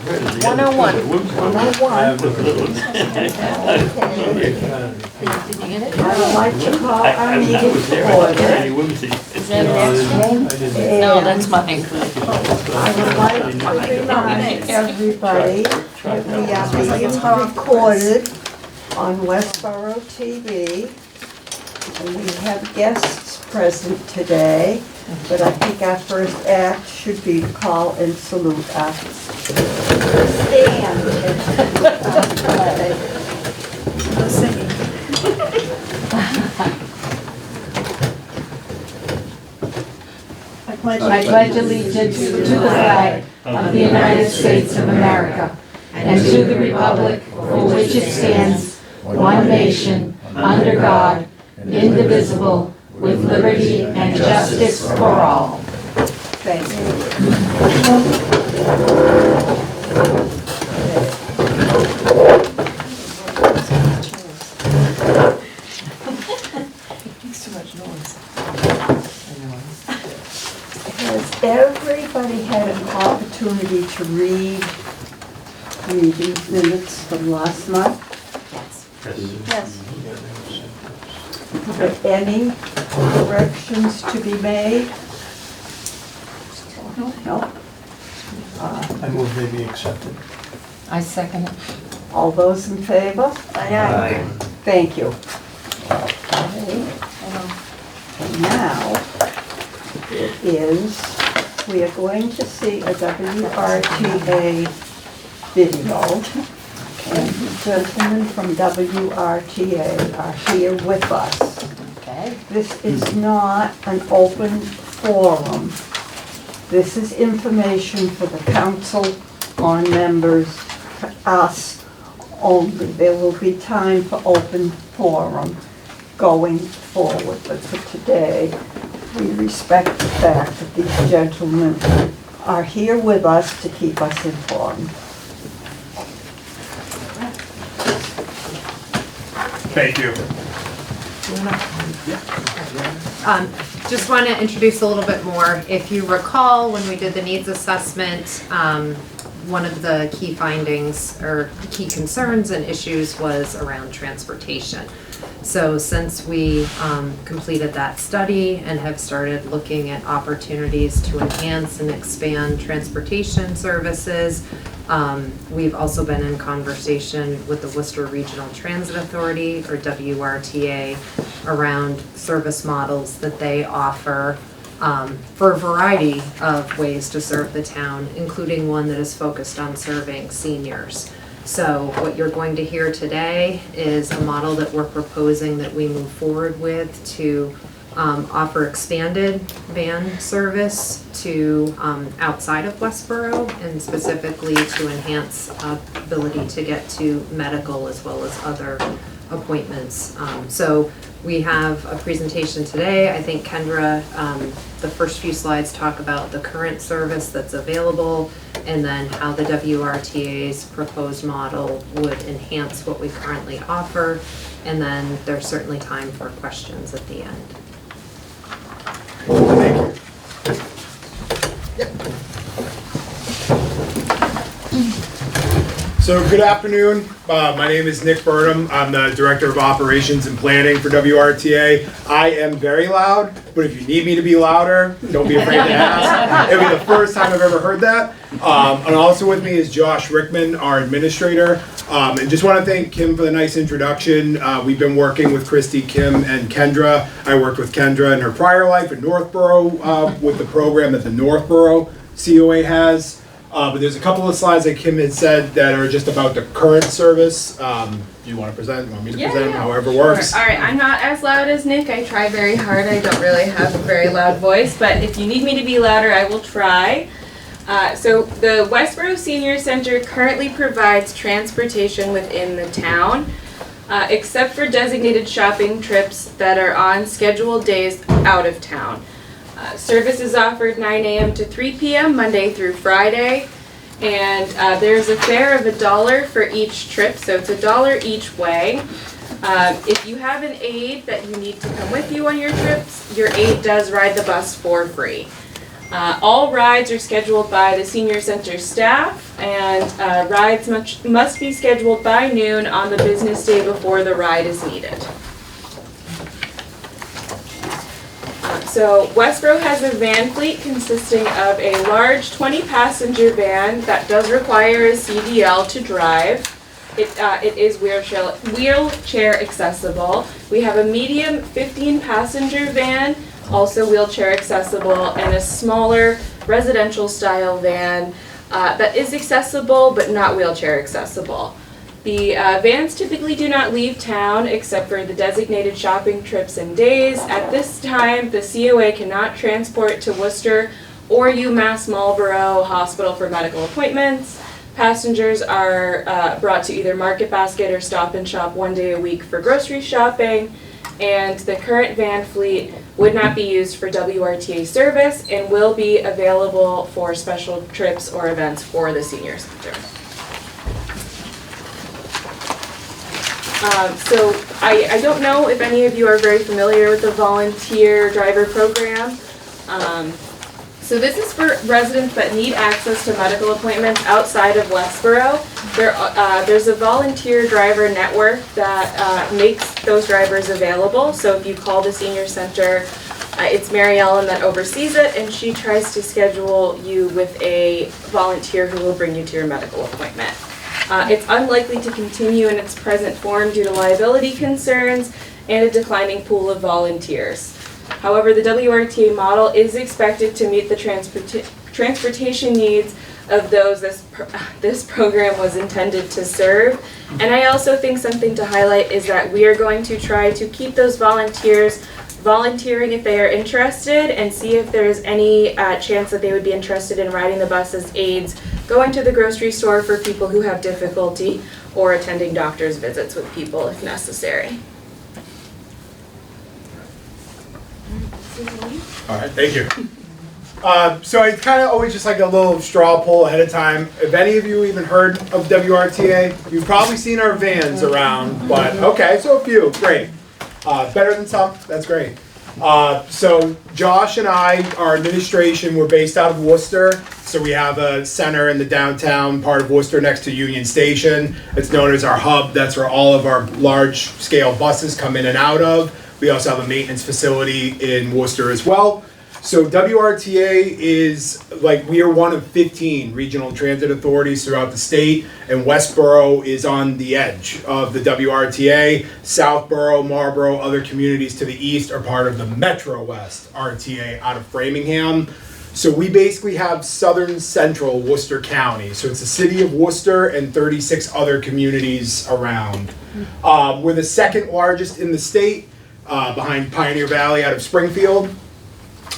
101. 101. Did you get it? I would like to call our meeting to order. Is that an extra? No, that's mine. I would like to remind everybody that we are being recorded on Westboro TV. And we have guests present today, but I think our first act should be to call and salute us. Stand and salute our flag. No singing. I pledge allegiance to the flag of the United States of America and to the republic for which it stands, one nation, under God, indivisible, with liberty and justice for all. Thank you. Makes too much noise. Has everybody had an opportunity to read meeting minutes from last month? Yes. Are there any corrections to be made? No? I move they be accepted. I second it. All those in favor? Aye. Thank you. Okay. And now, it is, we are going to see a WRTA video. And the gentlemen from WRTA are here with us. Okay. This is not an open forum. This is information for the council, on members, for us only. There will be time for open forum going forward, but for today, we respect the fact that these gentlemen are here with us to keep us informed. Thank you. Just want to introduce a little bit more. If you recall, when we did the needs assessment, one of the key findings or key concerns and issues was around transportation. So since we completed that study and have started looking at opportunities to enhance and expand transportation services, we've also been in conversation with the Worcester Regional Transit Authority, or WRTA, around service models that they offer for a variety of ways to serve the town, including one that is focused on serving seniors. So what you're going to hear today is a model that we're proposing that we move forward with to offer expanded van service to outside of Westboro, and specifically to enhance ability to get to medical as well as other appointments. So we have a presentation today. I think Kendra, the first few slides talk about the current service that's available and then how the WRTA's proposed model would enhance what we currently offer. And then there's certainly time for questions at the end. Thank you. So good afternoon. My name is Nick Burnham. I'm the Director of Operations and Planning for WRTA. I am very loud, but if you need me to be louder, don't be afraid to ask. It'll be the first time I've ever heard that. And also with me is Josh Rickman, our administrator. And just want to thank Kim for the nice introduction. We've been working with Christy, Kim, and Kendra. I worked with Kendra in her prior life in Northborough with the program that the Northborough COA has. But there's a couple of slides that Kim had said that are just about the current service. Do you want to present? Want me to present? However works. All right, I'm not as loud as Nick. I try very hard. I don't really have a very loud voice, but if you need me to be louder, I will try. So the Westboro Senior Center currently provides transportation within the town, except for designated shopping trips that are on scheduled days out of town. Service is offered 9 a.m. to 3 p.m. Monday through Friday, and there's a fare of $1 for each trip, so it's $1 each way. If you have an aide that you need to come with you on your trips, your aide does ride the bus for free. All rides are scheduled by the senior center staff, and rides must be scheduled by noon on the business day before the ride is needed. So Westboro has a van fleet consisting of a large 20-passenger van that does require a CDL to drive. It is wheelchair accessible. We have a medium 15-passenger van, also wheelchair accessible, and a smaller residential style van that is accessible but not wheelchair accessible. The vans typically do not leave town except for the designated shopping trips and days. At this time, the COA cannot transport to Worcester or UMass Marlboro Hospital for medical appointments. Passengers are brought to either Market Basket or Stop and Shop one day a week for grocery shopping. And the current van fleet would not be used for WRTA service and will be available for special trips or events for the senior center. So I don't know if any of you are very familiar with the volunteer driver program. So this is for residents that need access to medical appointments outside of Westboro. There's a volunteer driver network that makes those drivers available. So if you call the senior center, it's Mary Ellen that oversees it, and she tries to schedule you with a volunteer who will bring you to your medical appointment. It's unlikely to continue in its present form due to liability concerns and a declining pool of volunteers. However, the WRTA model is expected to meet the transportation needs of those this program was intended to serve. And I also think something to highlight is that we are going to try to keep those volunteers volunteering if they are interested, and see if there is any chance that they would be interested in riding the bus as aides, going to the grocery store for people who have difficulty, or attending doctor's visits with people if necessary. All right, thank you. So I kind of always just like a little straw poll ahead of time. If any of you even heard of WRTA, you've probably seen our vans around, but okay, so a few, great. Better than some, that's great. So Josh and I, our administration, we're based out of Worcester. So we have a center in the downtown part of Worcester next to Union Station. It's known as our hub. That's where all of our large scale buses come in and out of. We also have a maintenance facility in Worcester as well. So WRTA is we are one of 15 regional transit authorities throughout the state, and Westboro is on the edge of the WRTA. Southboro, Marlboro, other communities to the east are part of the Metro West RTA out of Framingham. So we basically have southern central Worcester County. So it's the city of Worcester and 36 other communities around. We're the second largest in the state, behind Pioneer Valley out of Springfield.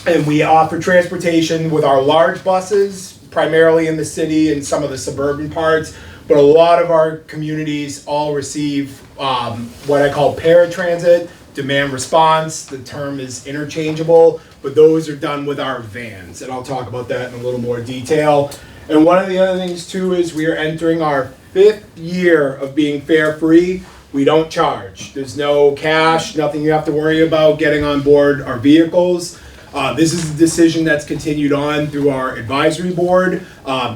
And we offer transportation with our large buses, primarily in the city and some of the suburban parts. But a lot of our communities all receive what I call paratransit, demand response. The term is interchangeable, but those are done with our vans. And I'll talk about that in a little more detail. And one of the other things too is we are entering our 5th year of being fare free. We don't charge. There's no cash, nothing you have to worry about getting on board our vehicles. This is a decision that's continued on through our advisory board,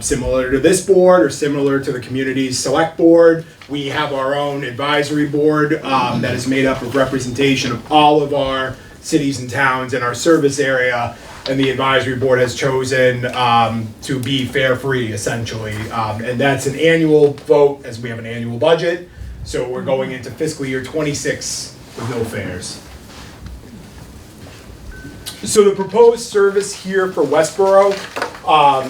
similar to this board or similar to the community's select board. We have our own advisory board that is made up of representation of all of our cities and towns in our service area, and the advisory board has chosen to be fare free essentially. And that's an annual vote, as we have an annual budget. So we're going into fiscal year 26 with no fares. So the proposed service here for Westboro,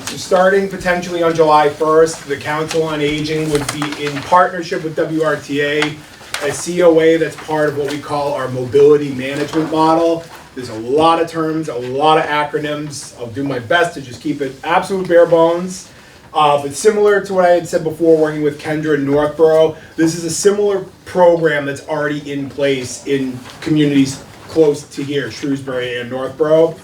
so starting potentially on July 1st, the Council on Aging would be in partnership with WRTA, a COA that's part of what we call our mobility management model. There's a lot of terms, a lot of acronyms. I'll do my best to just keep it absolute bare bones. But similar to what I had said before, working with Kendra in Northborough, this is a similar program that's already in place in communities close to here, Shrewsbury and Northborough.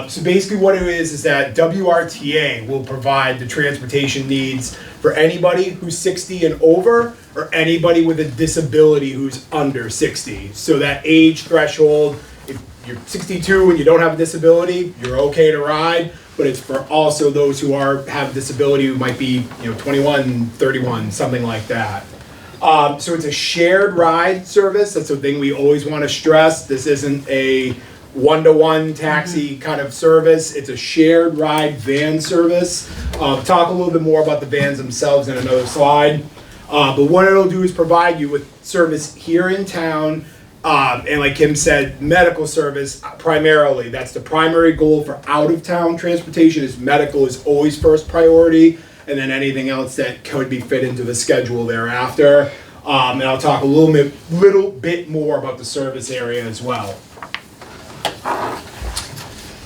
So basically what it is that WRTA will provide the transportation needs for anybody who's 60 and over, or anybody with a disability who's under 60. So that age threshold, if you're 62 and you don't have a disability, you're okay to ride, but it's for also those who have a disability who might be, 21, 31, something like that. So it's a shared ride service. That's the thing we always want to stress. This isn't a one-to-one taxi kind of service. It's a shared ride van service. Talk a little bit more about the vans themselves in another slide. But what it'll do is provide you with service here in town, and like Kim said, medical service primarily. That's the primary goal for out-of-town transportation. Is medical is always first priority, and then anything else that could be fit into the schedule thereafter. And I'll talk a little bit more about the service area as well.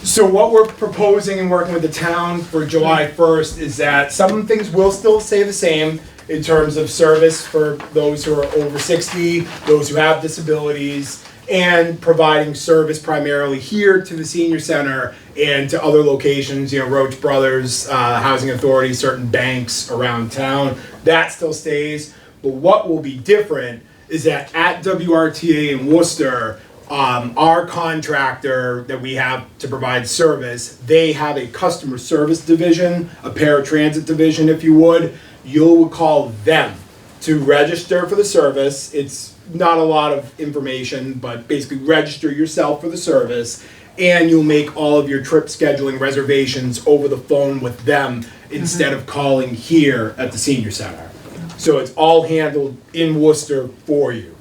So what we're proposing and working with the town for July 1st is that some things will still stay the same in terms of service for those who are over 60, those who have disabilities, and providing service primarily here to the senior center and to other locations, Roach Brothers, Housing Authority, certain banks around town. That still stays. But what will be different is that at WRTA in Worcester, our contractor that we have to provide service, they have a customer service division, a paratransit division, if you would. You'll call them to register for the service. It's not a lot of information, but basically register yourself for the service, and you'll make all of your trip scheduling reservations over the phone with them instead of calling here at the senior center. So it's all handled in Worcester for you.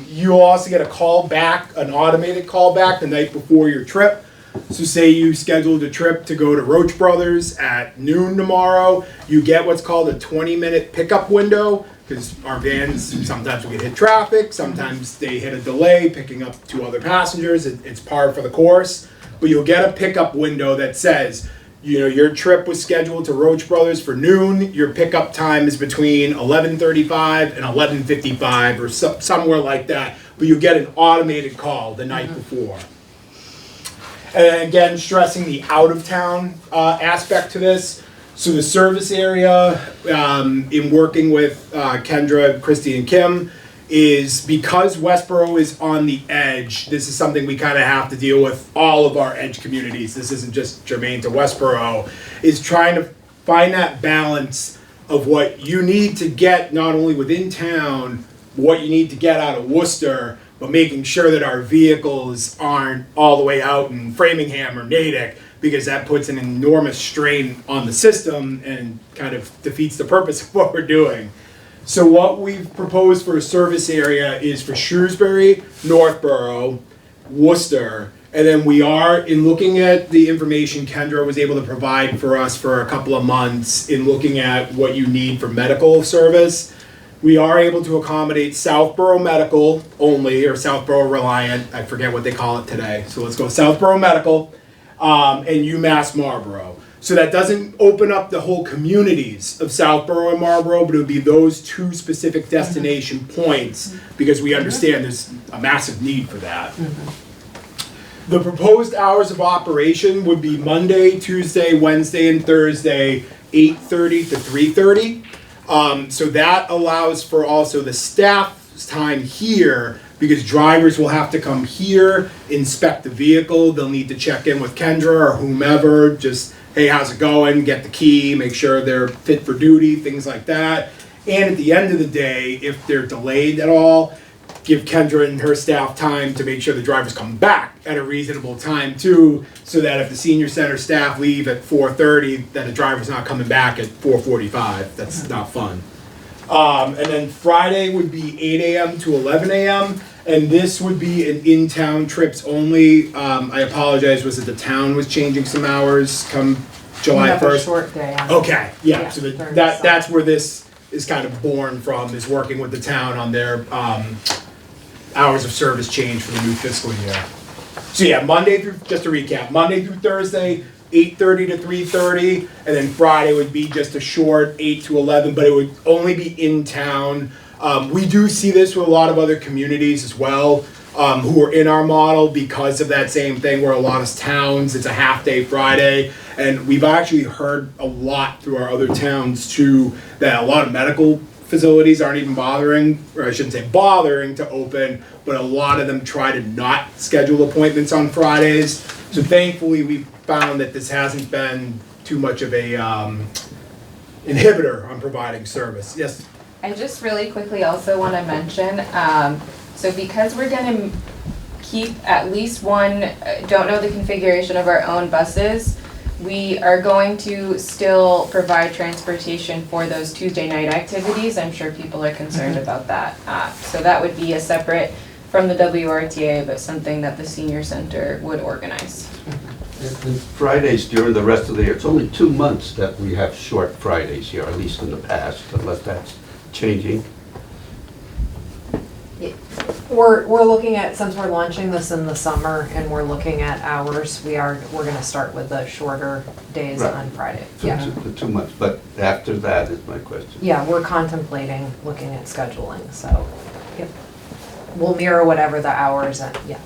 You'll also get a call back, an automated call back the night before your trip. So say you scheduled a trip to go to Roach Brothers at noon tomorrow, you get what's called a 20-minute pickup window, because our vans, sometimes we hit traffic, sometimes they hit a delay picking up 2 other passengers. It's par for the course. But you'll get a pickup window that says, your trip was scheduled to Roach Brothers for noon. Your pickup time is between 11:35 and 11:55 or somewhere like that. But you get an automated call the night before. And again, stressing the out-of-town aspect to this. So the service area, in working with Kendra, Christy, and Kim, is because Westboro is on the edge, this is something we kind of have to deal with all of our edge communities. This isn't just germane to Westboro, is trying to find that balance of what you need to get not only within town, what you need to get out of Worcester, but making sure that our vehicles aren't all the way out in Framingham or Natick, because that puts an enormous strain on the system and kind of defeats the purpose of what we're doing. So what we've proposed for a service area is for Shrewsbury, Northborough, Worcester, and then we are, in looking at the information Kendra was able to provide for us for a couple of months, in looking at what you need for medical service, we are able to accommodate Southborough Medical only, or Southborough Reliant, I forget what they call it today. So let's go Southborough Medical, and UMass Marlboro. So that doesn't open up the whole communities of Southborough and Marlboro, but it would be those 2 specific destination points, because we understand there's a massive need for that. The proposed hours of operation would be Monday, Tuesday, Wednesday, and Thursday, 8:30 to 3:30. So that allows for also the staff's time here, because drivers will have to come here, inspect the vehicle. They'll need to check in with Kendra or whomever, just, hey, how's it going? Get the key, make sure they're fit for duty, things like that. And at the end of the day, if they're delayed at all, give Kendra and her staff time to make sure the drivers come back at a reasonable time too, so that if the senior center staff leave at 4:30, that the driver's not coming back at 4:45. That's not fun. And then Friday would be 8 a.m. to 11 a.m. And this would be an in-town trips only. I apologize, was it the town was changing some hours come July 1st? We have a short day. Okay, yeah, so Thursday. that's where this is kind of born from, is working with the town on their hours of service change for the new fiscal year. So yeah, just to recap, Monday through Thursday, 8:30 to 3:30, and then Friday would be just a short 8 to 11, but it would only be in town. We do see this with a lot of other communities as well, who are in our model because of that same thing, where a lot of towns, it's a half-day Friday, and we've actually heard a lot through our other towns too, that a lot of medical facilities aren't even bothering, or I shouldn't say bothering to open, but a lot of them try to not schedule appointments on Fridays. So thankfully, we found that this hasn't been too much of a inhibitor on providing service. Yes? I just really quickly also want to mention, so because we're going to keep at least one, don't know the configuration of our own buses, we are going to still provide transportation for those Tuesday night activities. I'm sure people are concerned about that. So that would be a separate from the WRTA, but something that the senior center would organize. And Fridays during the rest of the year, it's only 2 months that we have short Fridays here, at least in the past, unless that's changing. We're looking at, since we're launching this in the summer and we're looking at hours, we're gonna start with the shorter days Right. on Friday. For Yeah, the 2 months, but after that is my question. yeah, we're contemplating looking at scheduling, so, yep. We'll mirror whatever the hours and, yeah.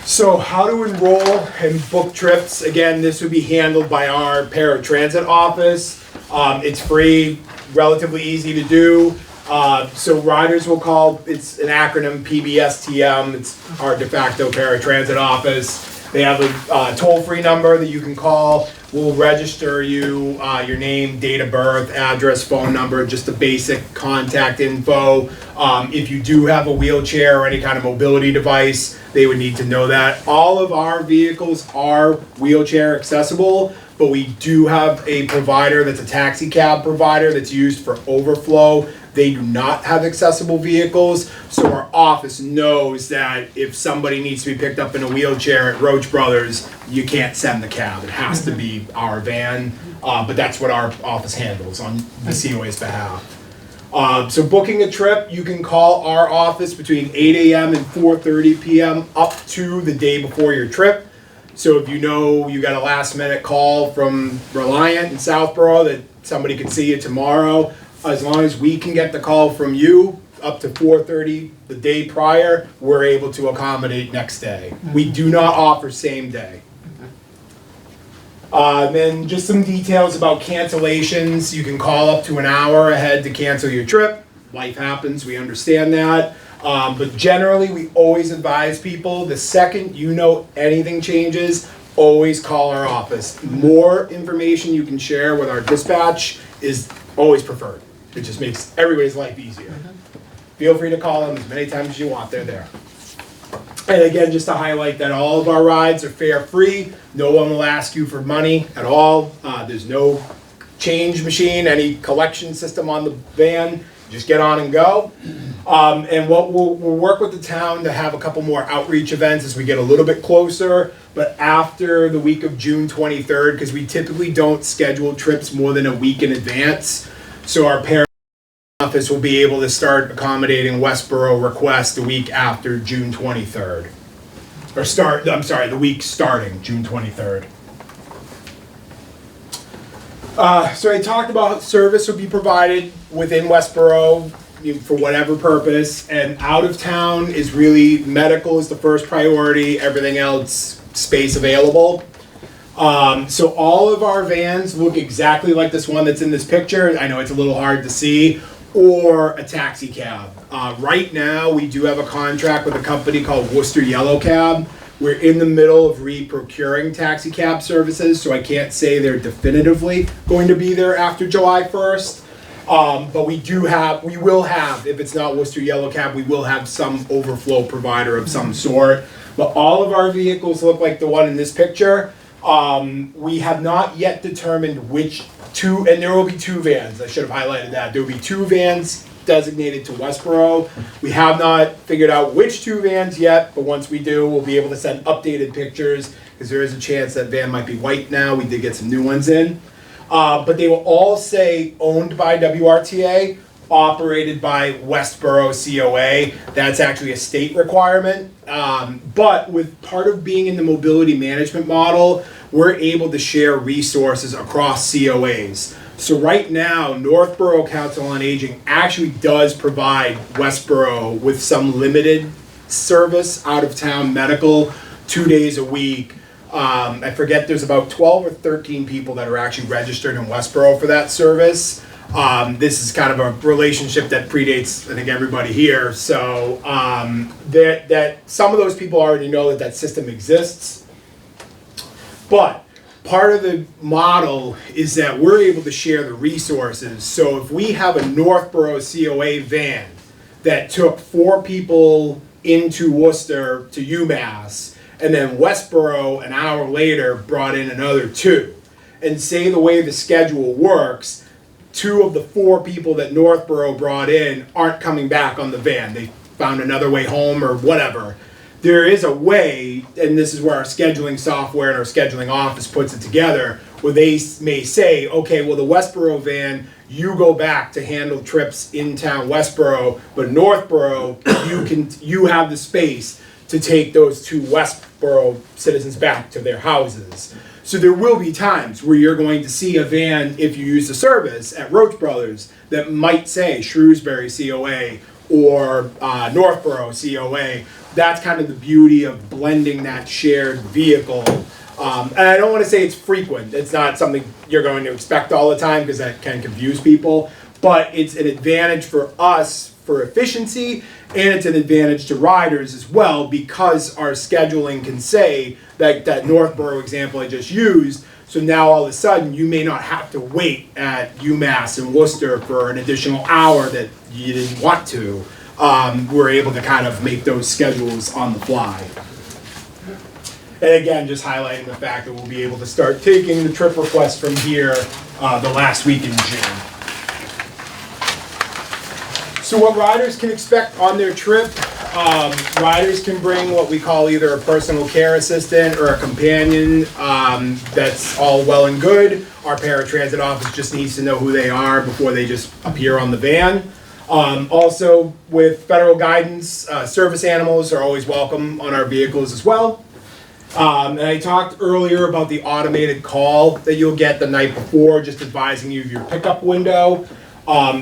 So how to enroll and book trips, again, this would be handled by our paratransit office. It's free, relatively easy to do. So riders will call, it's an acronym, PBSTM, it's our de facto paratransit office. They have a toll-free number that you can call. We'll register you, your name, date of birth, address, phone number, just the basic contact info. If you do have a wheelchair or any kind of mobility device, they would need to know that. All of our vehicles are wheelchair accessible, but we do have a provider that's a taxi cab provider that's used for overflow. They do not have accessible vehicles, so our office knows that if somebody needs to be picked up in a wheelchair at Roach Brothers, you can't send the cab. It has to be our van, but that's what our office handles on the COA's behalf. So booking a trip, you can call our office between 8 a.m. and 4:30 p.m. up to the day before your trip. So if you know you got a last minute call from Reliant in Southborough that somebody could see you tomorrow, as long as we can get the call from you up to 4:30 the day prior, we're able to accommodate next day. We do not offer same day. Then just some details about cancellations. You can call up to an hour ahead to cancel your trip. Life happens, we understand that. But generally, we always advise people, the second you know anything changes, always call our office. More information you can share with our dispatch is always preferred. It just makes everybody's life easier. Feel free to call them as many times as you want, they're there. And again, just to highlight that all of our rides are fare free. No one will ask you for money at all. There's no change machine, any collection system on the van. Just get on and go. And what we'll work with the town to have a couple more outreach events as we get a little bit closer, but after the week of June 23rd, because we typically don't schedule trips more than a week in advance. So our parent office will be able to start accommodating Westboro requests the week after June 23rd. The week starting June 23rd. So I talked about service would be provided within Westboro for whatever purpose, and out of town is really, medical is the first priority, everything else, space available. So all of our vans look exactly like this one that's in this picture. I know it's a little hard to see, or a taxi cab. Right now, we do have a contract with a company called Worcester Yellow Cab. We're in the middle of re-procuring taxi cab services, so I can't say they're definitively going to be there after July 1st. But we will have, if it's not Worcester Yellow Cab, we will have some overflow provider of some sort. But all of our vehicles look like the one in this picture. We have not yet determined which two, and there will be two vans, I should have highlighted that. There will be two vans designated to Westboro. We have not figured out which two vans yet, but once we do, we'll be able to send updated pictures, because there is a chance that van might be white now. We did get some new ones in. But they will all say owned by WRTA, operated by Westboro COA. That's actually a state requirement. But with part of being in the mobility management model, we're able to share resources across COAs. So right now, Northborough Council on Aging actually does provide Westboro with some limited service, out-of-town medical, 2 days a week. I forget, there's about 12 or 13 people that are actually registered in Westboro for that service. This is kind of a relationship that predates, I think, everybody here. So that some of those people already know that that system exists. But part of the model is that we're able to share the resources. So if we have a Northborough COA van that took 4 people into Worcester to UMass, and then Westboro an hour later brought in another 2, and say the way the schedule works, 2 of the 4 people that Northborough brought in aren't coming back on the van. They found another way home or whatever. There is a way, and this is where our scheduling software and our scheduling office puts it together, where they may say, okay, well, the Westboro van, you go back to handle trips in town Westboro, but Northborough, you have the space to take those 2 Westboro citizens back to their houses. So there will be times where you're going to see a van, if you use the service at Roach Brothers, that might say Shrewsbury COA or Northborough COA. That's kind of the beauty of blending that shared vehicle. And I don't want to say it's frequent. It's not something you're going to expect all the time because that can confuse people. But it's an advantage for us for efficiency, and it's an advantage to riders as well, because our scheduling can say that Northborough example I just used. So now all of a sudden you may not have to wait at UMass and Worcester for an additional hour that you didn't want to. We're able to kind of make those schedules on the fly. And again, just highlighting the fact that we'll be able to start taking the trip requests from here the last week in June. So what riders can expect on their trip, riders can bring what we call either a personal care assistant or a companion. That's all well and good. Our paratransit office just needs to know who they are before they just appear on the van. Also, with federal guidance, service animals are always welcome on our vehicles as well. And I talked earlier about the automated call that you'll get the night before, just advising you of your pickup window.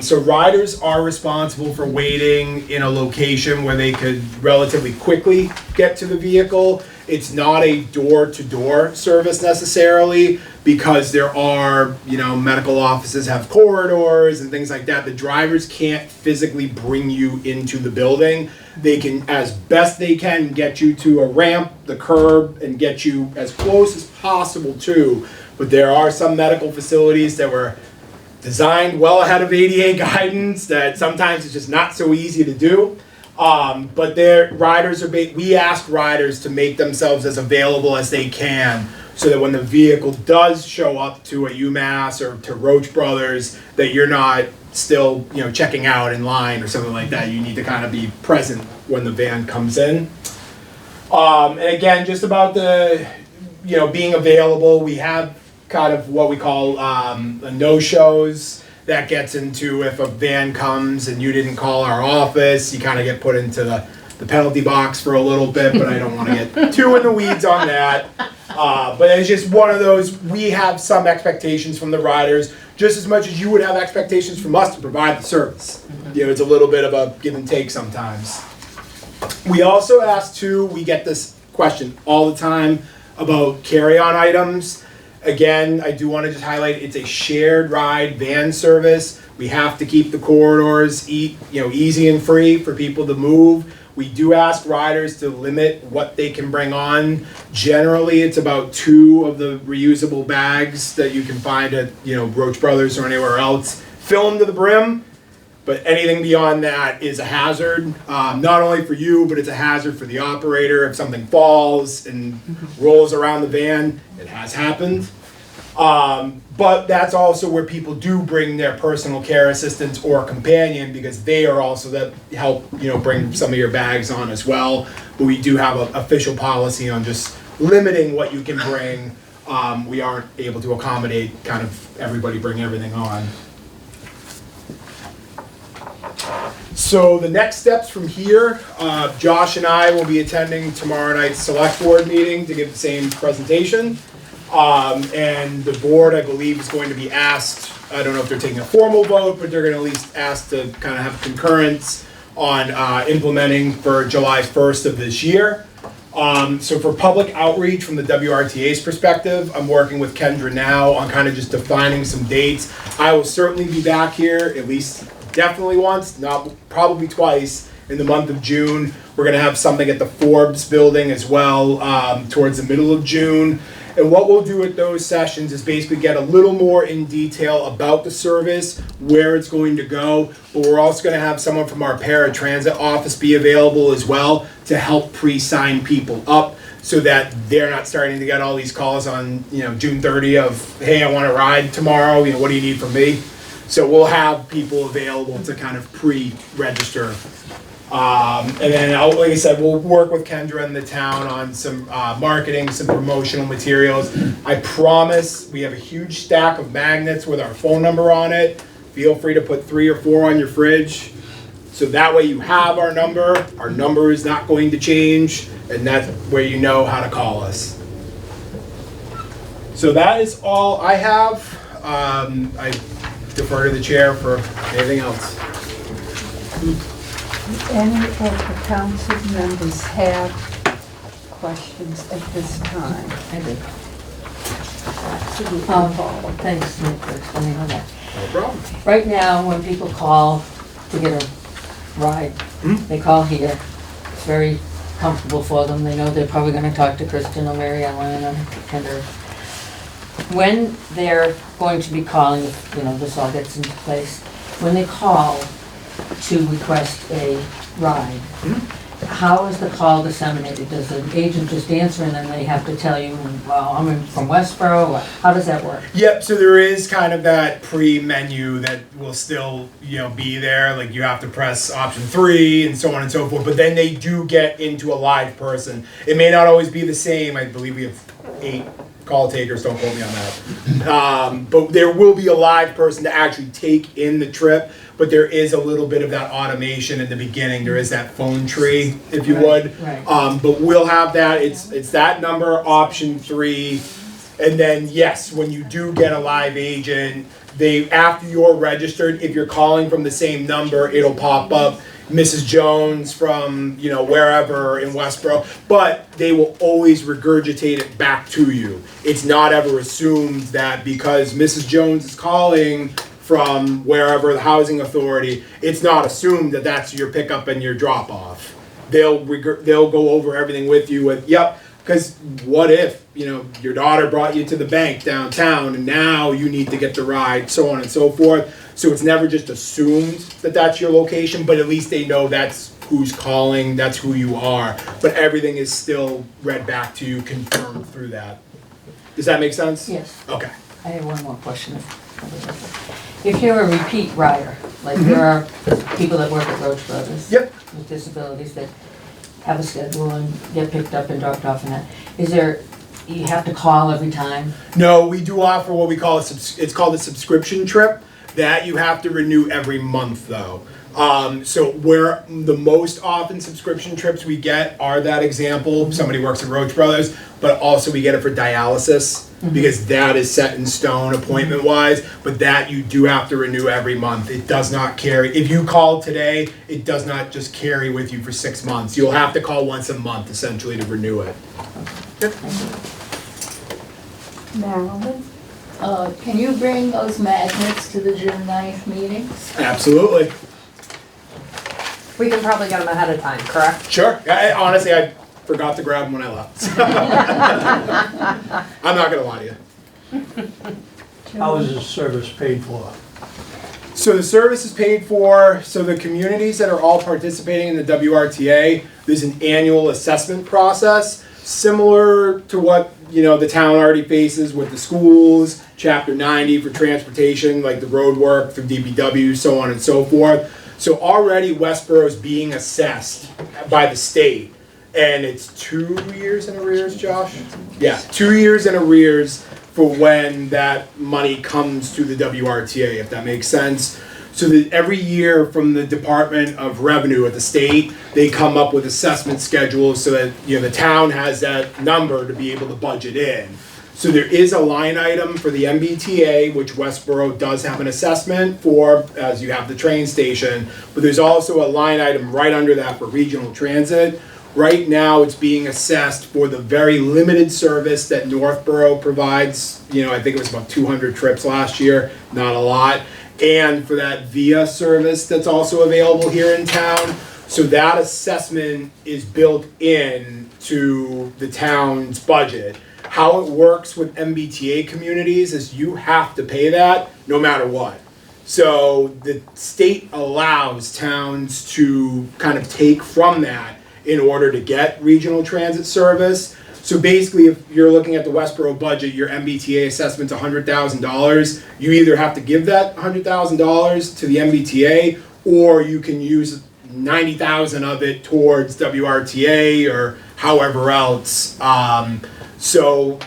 So riders are responsible for waiting in a location where they could relatively quickly get to the vehicle. It's not a door-to-door service necessarily, because there are, medical offices have corridors and things like that. The drivers can't physically bring you into the building. They can, as best they can, get you to a ramp, the curb, and get you as close as possible to. But there are some medical facilities that were designed well ahead of ADA guidance that sometimes it's just not so easy to do. But we ask riders to make themselves as available as they can, so that when the vehicle does show up to a UMass or to Roach Brothers, that you're not still, checking out in line or something like that. You need to kind of be present when the van comes in. And again, just about the, being available, we have kind of what we call no-shows. That gets into if a van comes and you didn't call our office, you kind of get put into the penalty box for a little bit, but I don't want to get too in the weeds on that. But it's just one of those, we have some expectations from the riders, just as much as you would have expectations from us to provide the service. It's a little bit of a give and take sometimes. We also ask too, we get this question all the time about carry-on items. Again, I do want to just highlight, it's a shared ride van service. We have to keep the corridors easy and free for people to move. We do ask riders to limit what they can bring on. Generally, it's about 2 of the reusable bags that you can find at Roach Brothers or anywhere else. Fill them to the brim, but anything beyond that is a hazard. Not only for you, but it's a hazard for the operator. If something falls and rolls around the van, it has happened. But that's also where people do bring their personal care assistants or companion, because they are also that help, bring some of your bags on as well. But we do have an official policy on just limiting what you can bring. We aren't able to accommodate kind of everybody bring everything on. So the next steps from here, Josh and I will be attending tomorrow night's select board meeting to give the same presentation. And the board, I believe, is going to be asked, I don't know if they're taking a formal vote, but they're going to at least ask to kind of have concurrence on implementing for July 1st of this year. So for public outreach from the WRTA's perspective, I'm working with Kendra now on kind of just defining some dates. I will certainly be back here at least definitely once, not probably twice in the month of June. We're gonna have something at the Forbes building as well towards the middle of June. And what we'll do at those sessions is basically get a little more in detail about the service, where it's going to go, but we're also gonna have someone from our paratransit office be available as well to help pre-sign people up so that they're not starting to get all these calls on, June 30th of, hey, I wanna ride tomorrow, what do you need from me? So we'll have people available to kind of pre-register. And then, like I said, we'll work with Kendra and the town on some marketing, some promotional materials. I promise we have a huge stack of magnets with our phone number on it. Feel free to put 3 or 4 on your fridge. So that way you have our number. Our number is not going to change, and that's where you know how to call us. So that is all I have. I defer to the chair for anything else. Any of the council members have questions at this time? I do. Absolutely, Paula. Thanks, Nick, for explaining all that. No problem. Right now, when people call to get a ride, they call here. It's very comfortable for them. They know they're probably gonna talk to Kristen or Mary Ellen or Kendra. When they're going to be calling, if, this all gets into place, when they call to request a ride, how is the call disseminated? Does the agent just answer and then they have to tell you, well, I'm from Westboro, or how does that work? Yep, so there is kind of that pre-menu that will still, be there. Like you have to press option 3 and so on and so forth. But then they do get into a live person. It may not always be the same. I believe we have 8 call takers, don't quote me on that. But there will be a live person to actually take in the trip. But there is a little bit of that automation in the beginning. There is that phone tree, if you would. Right. But we'll have that. It's that number, option 3. And then, yes, when you do get a live agent, after you're registered, if you're calling from the same number, it'll pop up Mrs. Jones from, wherever in Westboro. But they will always regurgitate it back to you. It's not ever assumed that because Mrs. Jones is calling from wherever, the housing authority, it's not assumed that that's your pickup and your drop off. They'll go over everything with you with, yep, because what if, your daughter brought you to the bank downtown and now you need to get the ride, so on and so forth. So it's never just assumed that that's your location, but at least they know that's who's calling, that's who you are. But everything is still read back to you, confirmed through that. Does that make sense? Yes. Okay. I have one more question. If you're a repeat rider, like there are people that work at Roach Brothers Yep. with disabilities that have a schedule and get picked up and dropped off and that, you have to call every time? No, we do offer what we call it's called a subscription trip that you have to renew every month though. So where the most often subscription trips we get are that example, somebody works at Roach Brothers, but also we get it for dialysis because that is set in stone appointment wise, but that you do have to renew every month. It does not carry, if you call today, it does not just carry with you for 6 months. You'll have to call once a month essentially to renew it. Marilyn? Can you bring those magnets to the June 9th meetings? Absolutely. We can probably get them ahead of time, correct? Sure. Honestly, I forgot to grab them when I left. I'm not gonna lie to you. How is this service paid for? So the service is paid for, so the communities that are all participating in the WRTA, there's an annual assessment process, similar to what, the town already faces with the schools, Chapter 90 for transportation, like the road work through DPW, so on and so forth. So already Westboro is being assessed by the state, and it's 2 years in arrears, Josh? Yeah, 2 years in arrears for when that money comes to the WRTA, if that makes sense. So that every year from the Department of Revenue at the state, they come up with assessment schedules so that the town has that number to be able to budget in. So there is a line item for the MBTA, which Westboro does have an assessment for, as you have the train station, but there's also a line item right under that for regional transit. Right now, it's being assessed for the very limited service that Northborough provides. I think it was about 200 trips last year, not a lot. And for that VIA service that's also available here in town. So that assessment is built in to the town's budget. How it works with MBTA communities is you have to pay that no matter what. So the state allows towns to kind of take from that in order to get regional transit service. So basically, if you're looking at the Westboro budget, your MBTA assessment's $100,000. You either have to give that $100,000 to the MBTA, or you can use 90,000 of it towards WRTA or however else. So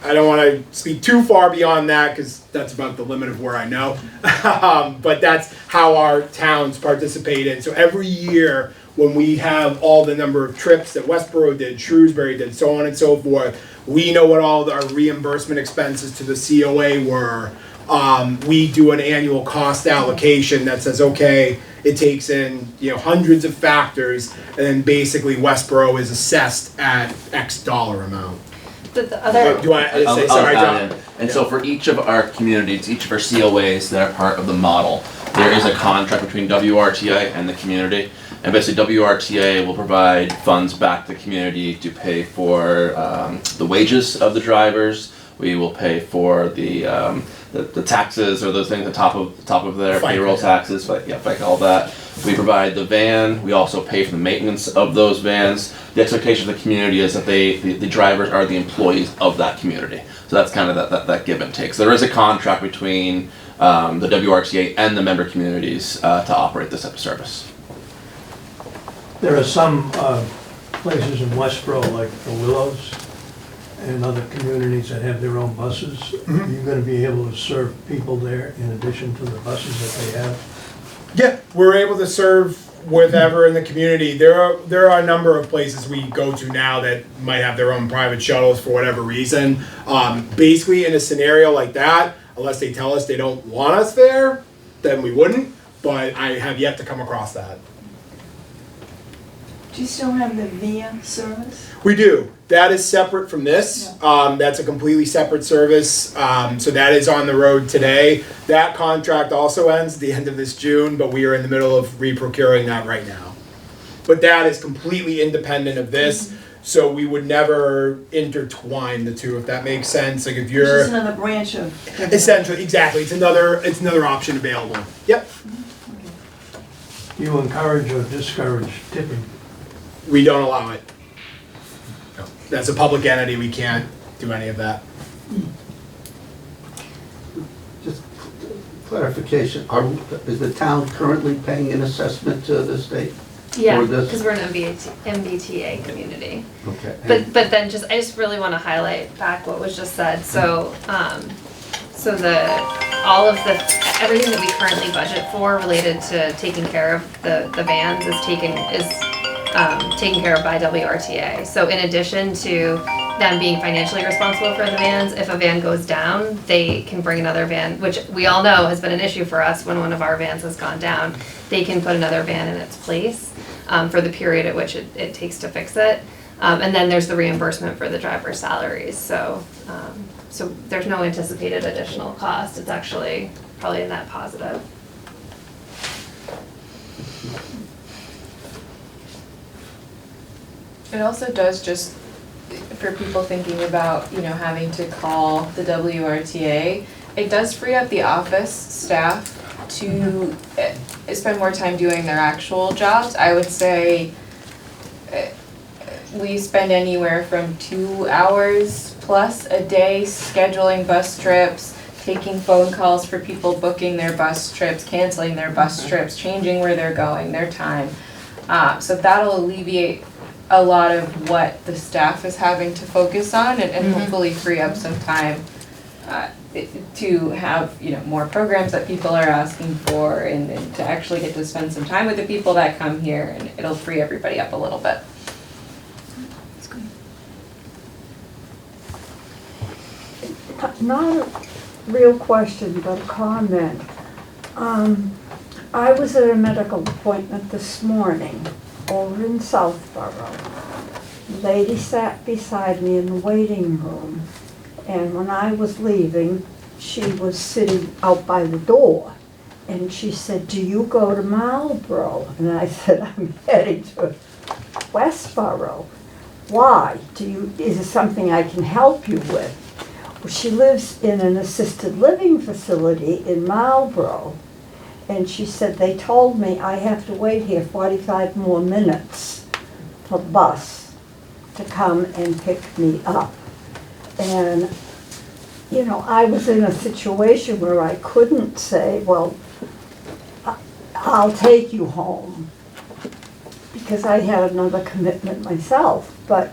I don't want to speak too far beyond that because that's about the limit of where I know. But that's how our towns participate in. So every year when we have all the number of trips that Westboro did, Shrewsbury did, so on and so forth, we know what all our reimbursement expenses to the COA were. We do an annual cost allocation that says, okay, it takes in hundreds of factors, and then basically Westboro is assessed at X dollar amount. But the other, Do you want to say, I'll sorry, add John? in. And so for each of our communities, each of our COAs that are part of the model, there is a contract between WRTA and the community. And basically WRTA will provide funds back to the community to pay for the wages of the drivers. We will pay for the taxes or those things on top of their FICA. payroll taxes, FICA, all that. We provide the van. We also pay for the maintenance of those vans. The expectation of the community is that the drivers are the employees of that community. So that's kind of that give and take. So there is a contract between the WRTA and the member communities to operate this type of service. There are some places in Westboro, like the Willows, and other communities that have their own buses. Mm-hmm. Are you gonna be able to serve people there in addition to the buses that they have? Yeah, we're able to serve whatever in the community. There are a number of places we go to now that might have their own private shuttles for whatever reason. Basically, in a scenario like that, unless they tell us they don't want us there, then we wouldn't. But I have yet to come across that. Do you still have the VIA service? We do. That is separate from this. That's a completely separate service. So that is on the road today. That contract also ends at the end of this June, but we are in the middle of re-procuring that right now. But that is completely independent of this. So we would never intertwine the two, if that makes sense. Like if This you're is another branch of. essentially exactly, it's another option available. Yep. Do you encourage or discourage tipping? We don't allow it. No. That's a public entity. We can't do any of that. Just clarification, is the town currently paying an assessment to the state? yeah, for this? because we're an MBTA community. Okay. But then I just really want to highlight back what was just said. So, everything that we currently budget for related to taking care of the vans is taken care of by WRTA. So in addition to them being financially responsible for the vans, if a van goes down, they can bring another van, which we all know has been an issue for us when one of our vans has gone down. They can put another van in its place for the period at which it takes to fix it. And then there's the reimbursement for the driver's salaries. So there's no anticipated additional cost. It's actually probably a net positive. It also does just, for people thinking about, having to call the WRTA, it does free up the office staff to spend more time doing their actual jobs. I would say we spend anywhere from 2 hours plus a day scheduling bus trips, taking phone calls for people booking their bus trips, canceling their bus trips, changing where they're going, their time. So that'll alleviate a lot of what the staff is having to focus on and hopefully free up some time to have more programs that people are asking for and to actually get to spend some time with the people that come here, and it'll free everybody up a little bit. Not a real question, but a comment. I was at a medical appointment this morning, over in Southborough. The lady sat beside me in the waiting room, and when I was leaving, she was sitting out by the door. And she said, "Do you go to Marlboro?" And I said, "I'm heading to Westboro." "Why? Is it something I can help you with?" Well, she lives in an assisted living facility in Marlboro. And she said, "They told me I have to wait here 45 more minutes for the bus to come and pick me up." And, you know, I was in a situation where I couldn't say, "Well, I'll take you home," because I had another commitment myself. But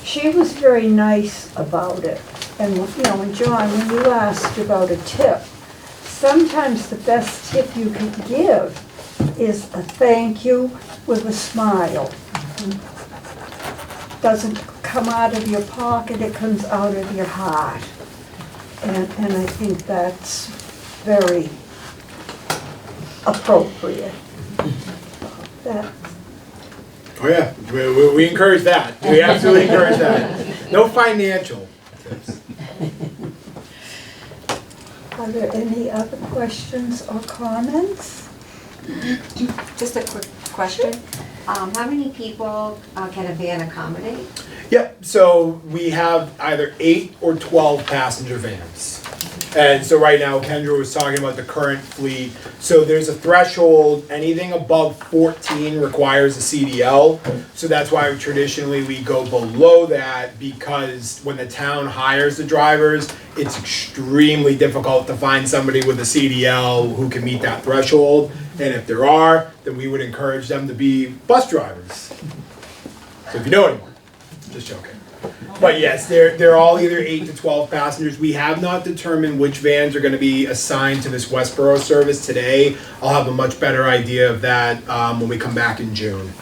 she was very nice about it. And, you know, and John, when you asked about a tip, sometimes the best tip you can give is a thank you with a smile. Doesn't come out of your pocket, it comes out of your heart. And I think that's very appropriate. Oh yeah, we encourage that. We absolutely encourage that. No financial tips. Are there any other questions or comments? Just a quick question. How many people can a van accommodate? Yep, so we have either 8 or 12 passenger vans. And so right now, Kendra was talking about the current fleet. So there's a threshold, anything above 14 requires a CDL. So that's why traditionally we go below that, because when the town hires the drivers, it's extremely difficult to find somebody with a CDL who can meet that threshold. And if there are, then we would encourage them to be bus drivers. So if you know anyone, just joking. But yes, they're all either 8 to 12 passengers. We have not determined which vans are going to be assigned to this Westboro service today. I'll have a much better idea of that when we come back in June.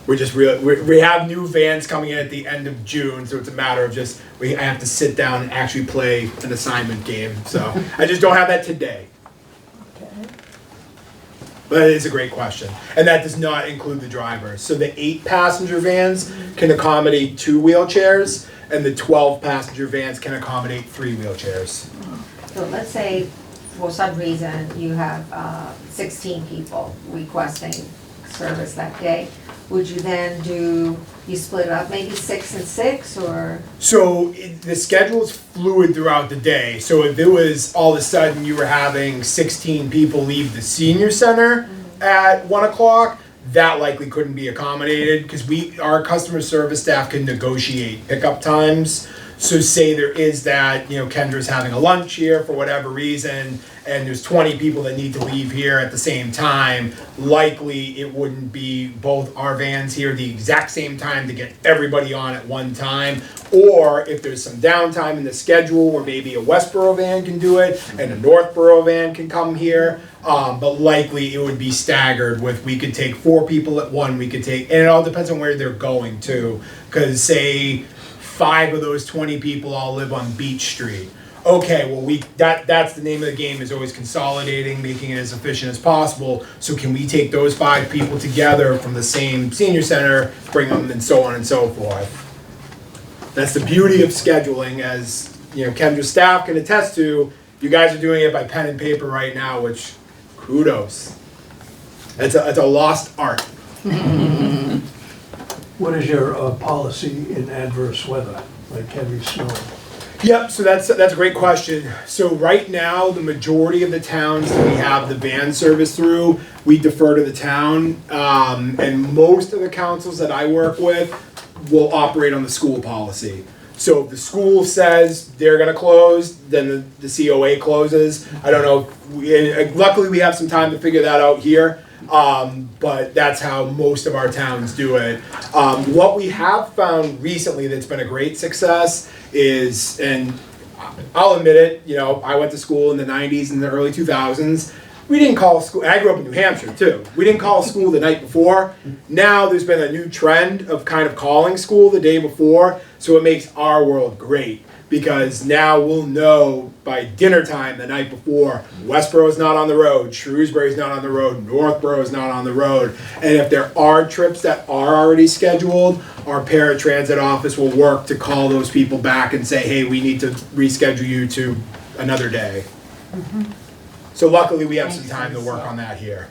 We have new vans coming in at the end of June, so it's a matter of I have to sit down and actually play an assignment game. So I just don't have that today. But it is a great question. And that does not include the drivers. So the 8 passenger vans can accommodate 2 wheelchairs, and the 12 passenger vans can accommodate 3 wheelchairs. So let's say for some reason you have 16 people requesting service that day. Would you then you split it up, maybe 6 and 6, or? So the schedule is fluid throughout the day. So if it was all of a sudden you were having 16 people leave the senior center at 1 o'clock, that likely couldn't be accommodated, because our customer service staff can negotiate pickup times. So say there is that, Kendra's having a lunch here for whatever reason, and there's 20 people that need to leave here at the same time, likely it wouldn't be both our vans here the exact same time to get everybody on at one time. Or if there's some downtime in the schedule where maybe a Westboro van can do it and a Northboro van can come here, but likely it would be staggered with, we could take 4 people at one, and it all depends on where they're going to, because say 5 of those 20 people all live on Beach Street. Okay, well that's the name of the game, is always consolidating, making it as efficient as possible. So can we take those 5 people together from the same senior center, bring them, and so on and so forth. That's the beauty of scheduling, as Kendra's staff can attest to. You guys are doing it by pen and paper right now, which kudos. It's a lost art. What is your policy in adverse weather, like heavy snow? Yep, so that's a great question. So right now, the majority of the towns that we have the van service through, we defer to the town. And most of the councils that I work with will operate on the school policy. So if the school says they're gonna close, then the COA closes. I don't know, luckily we have some time to figure that out here. But that's how most of our towns do it. What we have found recently that's been a great success is, and I'll admit it, I went to school in the 90s and the early 2000s. We didn't call school, and I grew up in New Hampshire too. We didn't call school the night before. Now there's been a new trend of kind of calling school the day before, so it makes our world great. because now we'll know by dinner time the night before, Westboro's not on the road, Shrewsbury's not on the road, Northboro's not on the road. And if there are trips that are already scheduled, our paratransit office will work to call those people back and say, hey, we need to reschedule you to another day. So luckily we have some time to work on that here,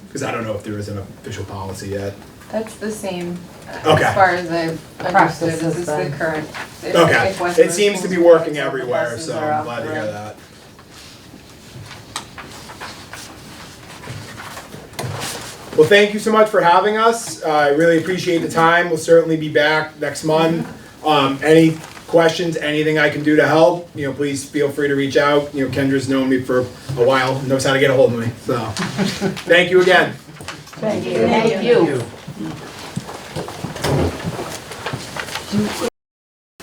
because I don't know if there is an official policy yet. That's the same, Okay. as far as I've understood, this is the Practices current. Okay, if Westboro it seems to be schools working provide some everywhere, buses so are I'm off glad the to hear road. that. Well, thank you so much for having us. I really appreciate the time. We'll certainly be back next month. Any questions, anything I can do to help, please feel free to reach out. Kendra's known me for a while, knows how to get a hold of me, so. Thank you again. Thank you. Thank you.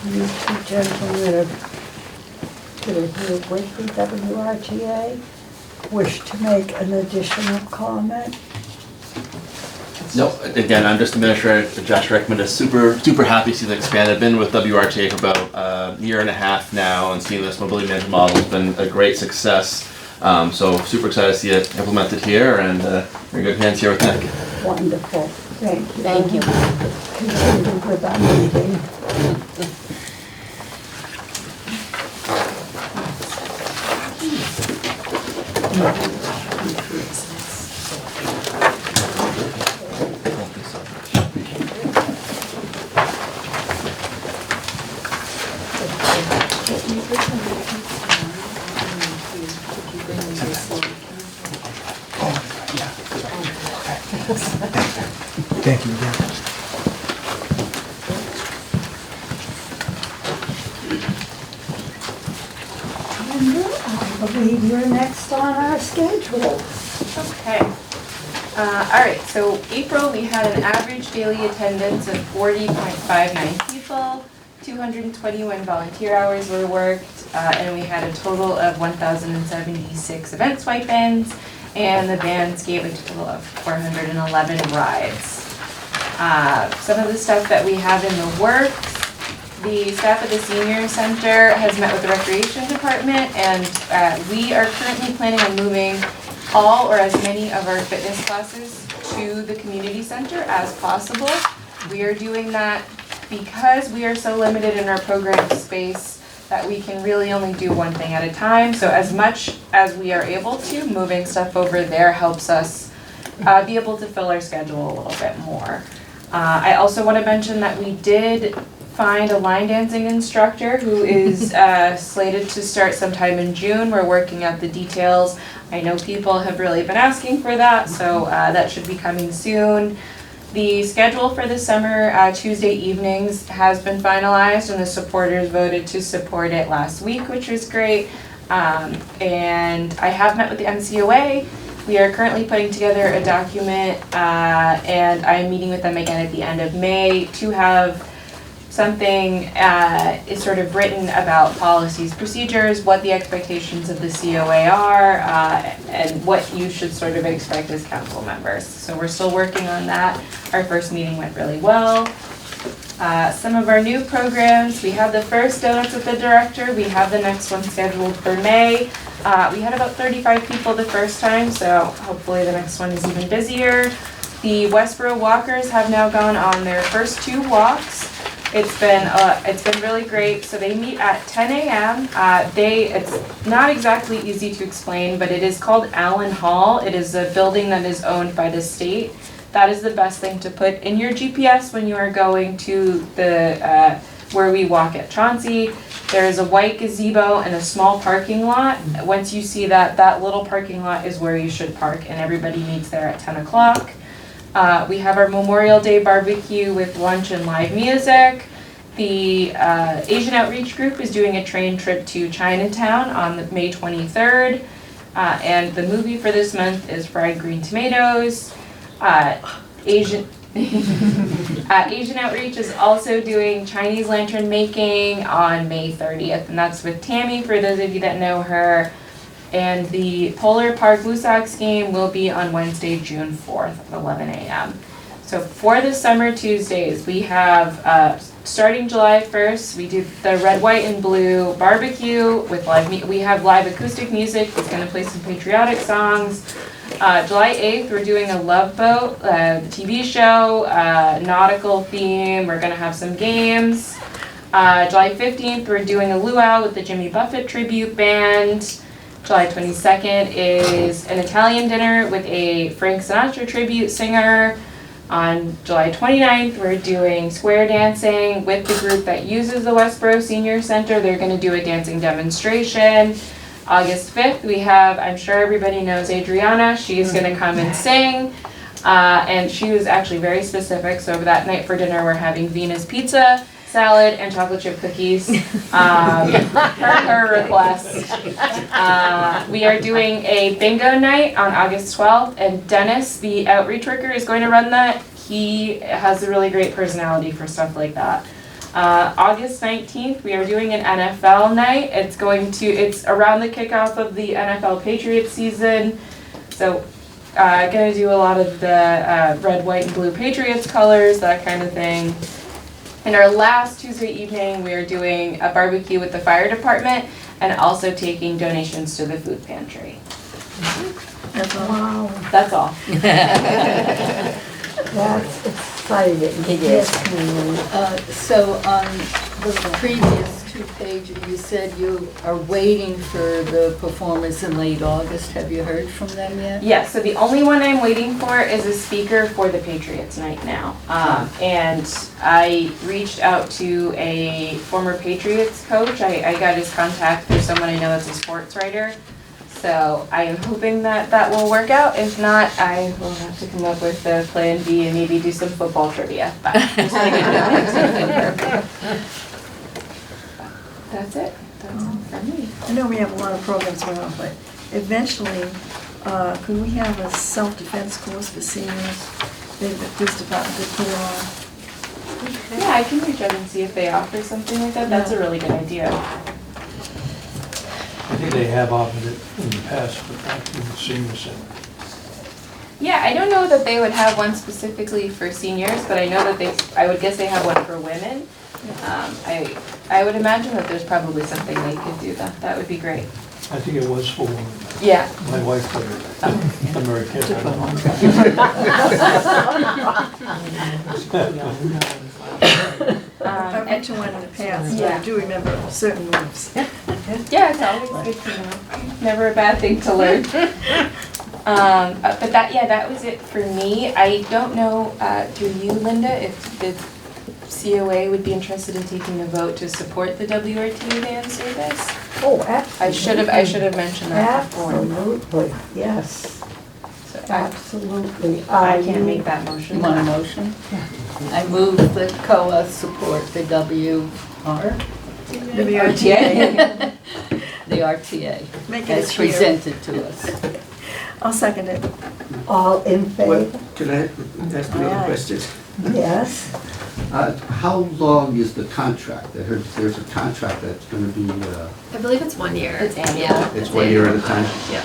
You two gentlemen that are here with the WRTA wish to make an additional comment? No, again, I'm just Administrator Josh Rickman, is super happy to see the expand. I've been with WRTA for about a year and a half now, and seeing this mobility management model has been a great success. So super excited to see it implemented here, and you're in good hands here with Nick. Wonderful. Thank you. Thank you. Continue with our meeting. Thank you again. I believe you're next on our schedule. Okay. All right, so April, we had an average daily attendance of 40.59 people, 221 volunteer hours were worked, and we had a total of 1,076 event swipe-ins, and the bands gave a total of 411 rides. Some of the stuff that we have in the works, the staff at the senior center has met with the recreation department, and we are currently planning on moving all or as many of our fitness classes to the community center as possible. We are doing that because we are so limited in our program space that we can really only do one thing at a time. So as much as we are able to, moving stuff over there helps us be able to fill our schedule a little bit more. I also want to mention that we did find a line dancing instructor who is slated to start sometime in June. We're working out the details. I know people have really been asking for that, so that should be coming soon. The schedule for the summer Tuesday evenings has been finalized, and the supporters voted to support it last week, which was great. And I have met with the MCOA. We are currently putting together a document, and I'm meeting with them again at the end of May to have something is sort of written about policies, procedures, what the expectations of the COA are, and what you should sort of expect as council members. So we're still working on that. Our first meeting went really well. Some of our new programs, we had the first Donuts with the Director. We have the next one scheduled for May. We had about 35 people the first time, so hopefully the next one is even busier. The Westboro Walkers have now gone on their first 2 walks. It's been really great. So they meet at 10 a.m. It's not exactly easy to explain, but it is called Allen Hall. It is a building that is owned by the state. That is the best thing to put in your GPS when you are going to the where we walk at Chauncey. There is a white gazebo and a small parking lot. Once you see that little parking lot is where you should park, and everybody meets there at 10 o'clock. We have our Memorial Day barbecue with lunch and live music. The Asian Outreach Group is doing a train trip to Chinatown on May 23rd. And the movie for this month is Fried Green Tomatoes. Asian Outreach is also doing Chinese lantern making on May 30th, and that's with Tammy, for those of you that know her. And the Polar Park Blue Sox game will be on Wednesday, June 4th at 11 a.m. So for the summer Tuesdays, we have, starting July 1st, we do the red, white, and blue barbecue with we have live acoustic music. It's gonna play some patriotic songs. July 8th, we're doing a Love Boat, the TV show, nautical theme. We're gonna have some games. July 15th, we're doing a luau with the Jimmy Buffett tribute band. July 22nd is an Italian dinner with a Frank Sinatra tribute singer. On July 29th, we're doing square dancing with the group that uses the Westboro Senior Center. They're gonna do a dancing demonstration. August 5th, we have, I'm sure everybody knows Adriana. She's gonna come and sing. And she was actually very specific, so that night for dinner, we're having Venus pizza, salad, and chocolate chip cookies. Her request. We are doing a bingo night on August 12th, and Dennis, the outreach worker, is going to run that. He has a really great personality for stuff like that. August 19th, we are doing an NFL night. It's around the kickoff of the NFL Patriots season. So, gonna do a lot of the red, white, and blue Patriots colors, that kind of thing. And our last Tuesday evening, we are doing a barbecue with the fire department and also taking donations to the food pantry. That's all. Wow, That's all. that's exciting. It is. Yes, Mary. So on the previous 2 pages, you said you are waiting for the performance in late August. Have you heard from them yet? Yes, so the only one I'm waiting for is a speaker for the Patriots night now. And I reached out to a former Patriots coach. I got his contact through someone I know that's a sports writer. So I am hoping that that will work out. If not, I will have to come up with a plan B and maybe do some football trivia. But that's it. That's all from me. I know we have a lot of programs going on, but eventually, could we have a self-defense course for seniors? Maybe the police department could put it on. Yeah, I can reach out and see if they offer something like that. That's a really good idea. I think they have offered it in the past, but not in the senior center. Yeah, I don't know that they would have one specifically for seniors, but I know that I would guess they have one for women. I would imagine that there's probably something they could do that. That would be great. I think it was for women. Yeah. My wife put it, American. I've been to one in the past, but I do remember certain moves. Yeah, it's always good to know. Never a bad thing to learn. But that was it for me. I don't know, through you, Linda, if the COA would be interested in taking a vote to support the WRTA van service. Oh, absolutely. I should have mentioned that before. Absolutely, yes, So absolutely. I can't make that motion. You want a motion? I move that COA support the WRTA. The RTA, Make it as a cheer. presented to us. I'll second it. All in favor? Can I ask another question? Yes. How long is the contract? I heard there's a contract that's gonna be, I believe it's 1 year. It's annual. Yeah, it's 1 year at a time? Yeah.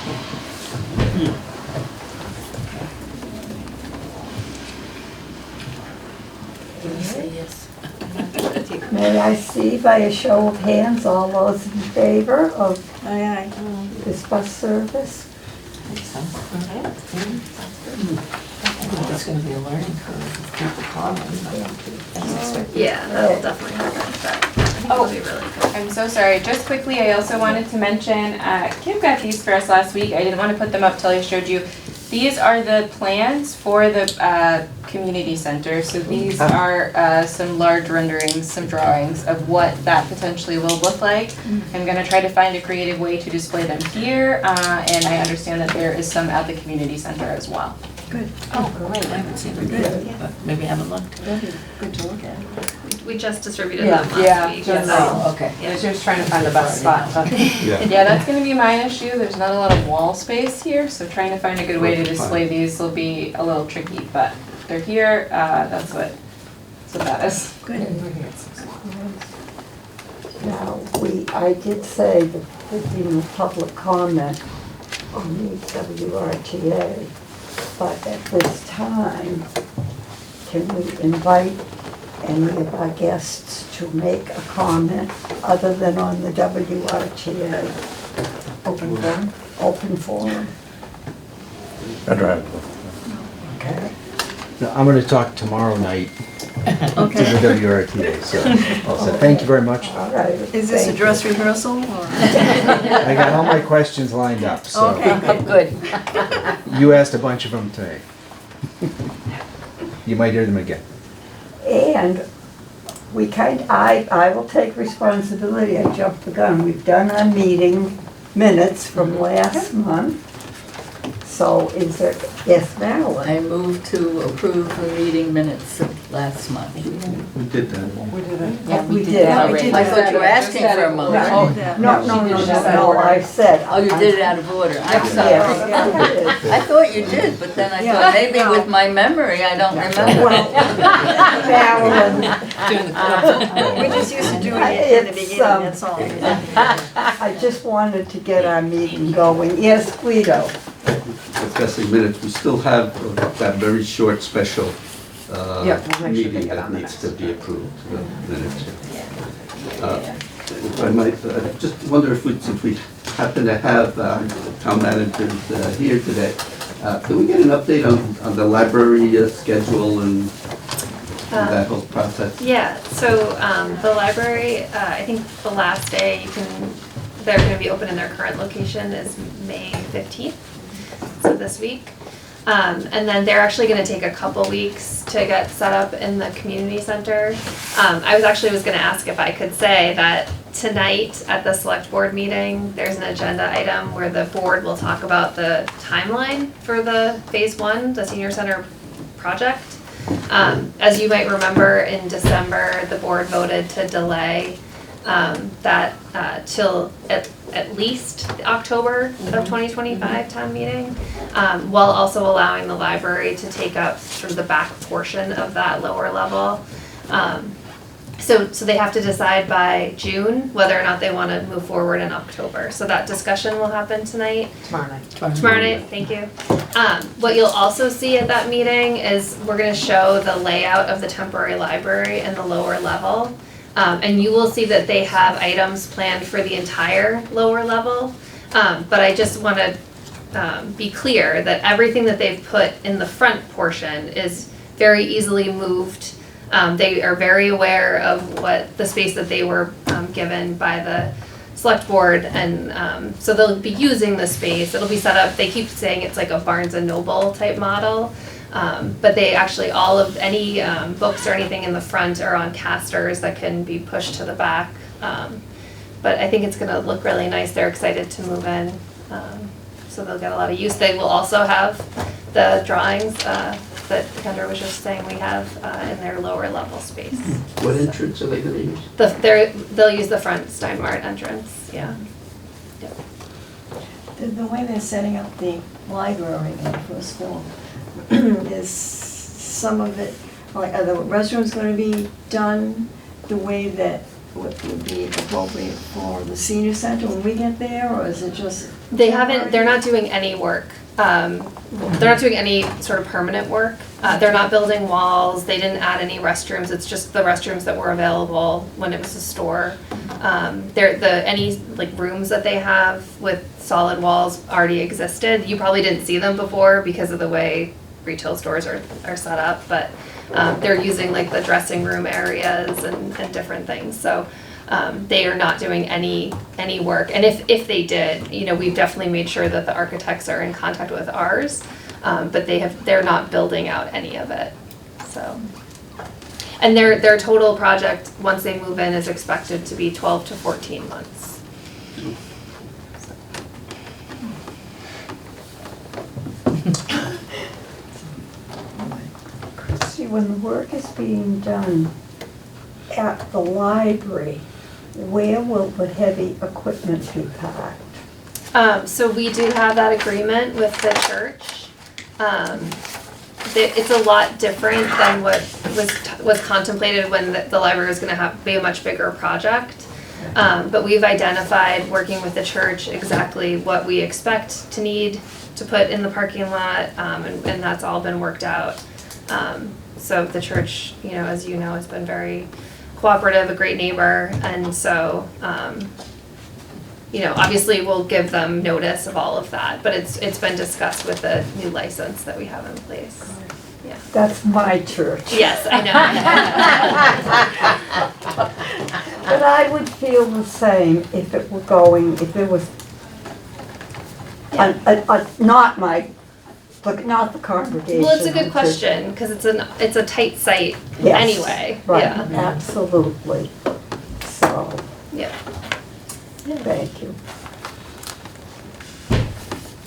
Yes. May I see by a show of hands, all those in favor of Aye, aye. this bus service? It's gonna be a learning curve if people comment. Yeah, that'll definitely happen, but I think it'll be really good. I'm so sorry. Just quickly, I also wanted to mention, Kim got these for us last week. I didn't want to put them up till I showed you. These are the plans for the community center. So these are some large renderings, some drawings of what that potentially will look like. I'm gonna try to find a creative way to display them here, and I understand that there is some at the community center as well. Good. Oh, great, I haven't seen it yet, but maybe I haven't looked. That'd be good to look at. We just distributed Yeah. them Yeah, last week. just- so- Oh, okay. I was just trying to find the best spot. Yeah. Yeah, that's gonna be my issue. There's not a lot of wall space here, so trying to find a good way to display these will be a little tricky, but they're here, that's what that is. Good. Now, I did say that there'd be no public comment on the WRTA, but at this time, can we invite any of our guests to make a comment other than on the WRTA Open forum. open forum? Okay. No, I'm gonna talk tomorrow night to Okay. the WRTA, so, also, thank you very much. All right. Is this a thank dress rehearsal or? I got all my questions lined up, so. Okay. Good. You asked a bunch of them today. You might hear them again. And I will take responsibility, I jumped the gun. We've done our meeting minutes from last month. So is there, yes, Marilyn? I move to approve the meeting minutes of last month. We did that. Yeah, we did. Yeah, we already. did I that. thought you were asking for a motion. No, no, I said. Oh, you did it out of order. I'm Yes, sorry. yeah, I did. I thought you did, but then I Yeah, thought maybe no. with my memory, I don't remember. Marilyn, We just used to do it in the It's, beginning, that's all. I just wanted to get our meeting going. Yes, Guido? Discussing minutes, we still have that very short special Yeah, we'll make sure they meeting get that on the needs next to be approved, the minutes. If I might, just wonder if we, since we happen to have town managers here today, can we get an update on the library schedule and that whole process? Yeah, so the library, I think the last day they're gonna be open in their current location is May 15th, so this week. And then they're actually gonna take a couple weeks to get set up in the community center. I was gonna ask if I could say that tonight at the select board meeting, there's an agenda item where the board will talk about the timeline for the phase one, the senior center project. As you might remember, in December, the board voted to delay that till at least October of 2025 town meeting, while also allowing the library to take up sort of the back portion of that lower level. So they have to decide by June whether or not they want to move forward in October. So that discussion will happen tonight. Tomorrow night. Tomorrow night, thank you. What you'll also see at that meeting is we're gonna show the layout of the temporary library in the lower level. And you will see that they have items planned for the entire lower level. But I just wanna be clear that everything that they've put in the front portion is very easily moved. They are very aware of what the space that they were given by the select board, and so they'll be using the space. It'll be set up, they keep saying it's like a Barnes and Noble type model, but they actually, all of any books or anything in the front are on casters that can be pushed to the back. But I think it's gonna look really nice. They're excited to move in, so they'll get a lot of use. They will also have the drawings that Kendra was just saying we have in their lower level space. What entrance are they gonna use? They'll use the front Steinmart entrance, yeah. The way they're setting up the library in the first floor is some of it, like, are the restrooms gonna be done the way that would be appropriate for the senior center when we get there, or is it just? They're not doing any work. They're not doing any sort of permanent work. They're not building walls. They didn't add any restrooms. It's just the restrooms that were available when it was a store. Any like rooms that they have with solid walls already existed. You probably didn't see them before because of the way retail stores are set up, but they're using like the dressing room areas and different things. So they are not doing any work. And if they did, we've definitely made sure that the architects are in contact with ours, but they're not building out any of it. So, and their total project once they move in is expected to be 12 to 14 months. See, when the work is being done at the library, where will the heavy equipment be parked? So we do have that agreement with the church. It's a lot different than what was contemplated when the library was gonna be a much bigger project. But we've identified, working with the church, exactly what we expect to need to put in the parking lot, and that's all been worked out. So the church, as you know, has been very cooperative, a great neighbor, and so, obviously we'll give them notice of all of that, but it's been discussed with the new license that we have in place. Yeah. That's my church. Yes, I know. But I would feel the same if it were going, if it was not the congregation. Well, it's a good which is- question, because it's a tight site Yes, anyway. Right, Yeah. absolutely. So, Yeah. thank you.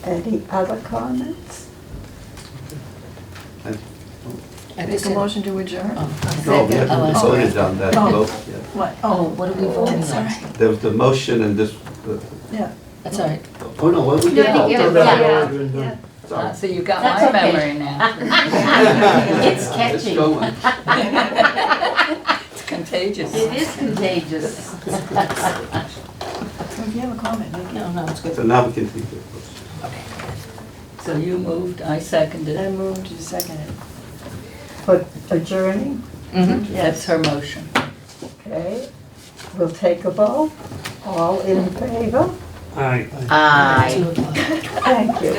Any other comments? Make a motion to adjourn? No, we haven't voted on that Oh. vote yet. What? Oh, what are we voting That's on? all right. There was the motion and this, Yeah. That's all right. oh no, what we No, did? I think you did, Yeah. yeah. Sorry. So you got That's my okay. memory now. It's Let's catchy. go on. It's contagious. It is contagious. So if you have a comment, make it. No, it's good. So now we can take the vote. So you moved, I seconded. I moved, you seconded. For adjourning? That's her motion. Okay, we'll take a vote. All in favor? Aye. Aye. Thank you.